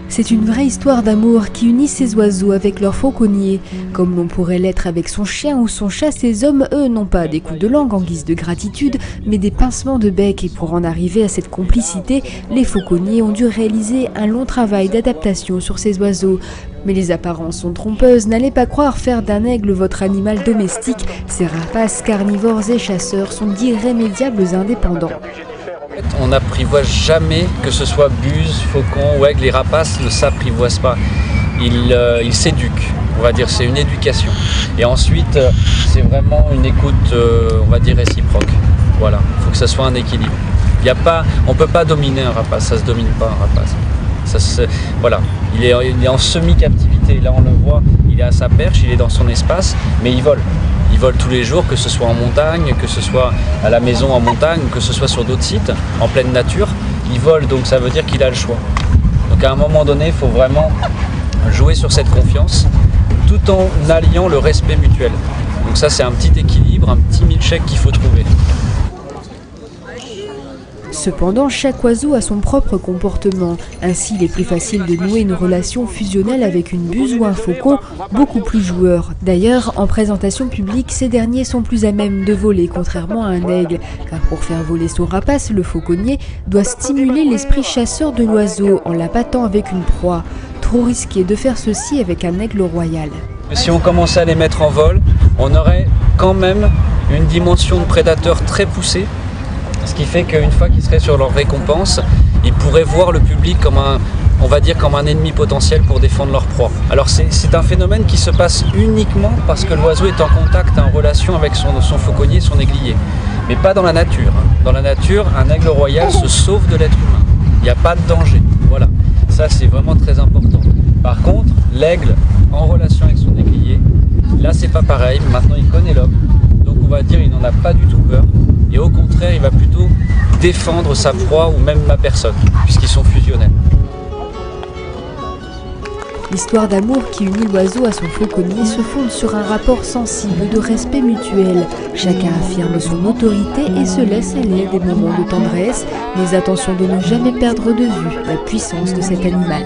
C'est une vraie histoire d'amour qui unit ces oiseaux avec leurs fauconniers. Comme l'on pourrait l'être avec son chien ou son chat, ces hommes, eux, n'ont pas des coups de langue en guise de gratitude, mais des pincements de bec. Et pour en arriver à cette complicité, les fauconniers ont dû réaliser un long travail d'adaptation sur ces oiseaux. Mais les apparences sont trompeuses, n'allez pas croire faire d'un aigle votre animal domestique. Ces rapaces carnivores et chasseurs sont d'irrémédiables indépendants. On n'apprivoise jamais, que ce soit buse, faucon ou aigle, les rapaces ne s'apprivoisent pas. Ils s'éduquent, on va dire, c'est une éducation. Et ensuite, c'est vraiment une écoute, on va dire, réciproque. Voilà, il faut que ça soit un équilibre. On ne peut pas dominer un rapace, ça ne se domine pas un rapace. Voilà, il est en semi-captivité, là on le voit, il est à sa perche, il est dans son espace, mais il vole. Il vole tous les jours, que ce soit en montagne, que ce soit à la maison en montagne, que ce soit sur d'autres sites, en pleine nature. Il vole, donc ça veut dire qu'il a le choix. Donc à un moment donné, il faut vraiment jouer sur cette confiance, tout en alliant le respect mutuel. Donc ça, c'est un petit équilibre, un petit milkshake qu'il faut trouver. Cependant, chaque oiseau a son propre comportement. Ainsi, il est plus facile de nouer une relation fusionnelle avec une buse ou un faucon, beaucoup plus joueur. D'ailleurs, en présentation publique, ces derniers sont plus à même de voler, contrairement à un aigle. Car pour faire voler son rapace, le fauconnier doit stimuler l'esprit chasseur de l'oiseau en l'appâtant avec une proie. Trop risqué de faire ceci avec un aigle royal. Si on commençait à les mettre en vol, on aurait quand même une dimension de prédateur très poussée. Ce qui fait qu'une fois qu'ils seraient sur leur récompense, ils pourraient voir le public comme un ennemi potentiel pour défendre leur proie. Alors c'est un phénomène qui se passe uniquement parce que l'oiseau est en contact, en relation avec son fauconnier, son aiguiller. Mais pas dans la nature. Dans la nature, un aigle royal se sauve de l'être humain. Il n'y a pas de danger. Voilà. Ça, c'est vraiment très important. Par contre, l'aigle en relation avec son aiguiller, là, c'est pas pareil. Maintenant, il connaît l'homme. Donc, on va dire qu'il n'en a pas du tout peur. Et au contraire, il va plutôt défendre sa proie ou même ma personne, puisqu'ils sont fusionnels. L'histoire d'amour qui unit l'oiseau à son fauconnier se fonde sur un rapport sensible de respect mutuel. Chacun affirme son autorité et se laisse aller des moments de tendresse, mais attention de ne jamais perdre de vue la puissance de cet animal.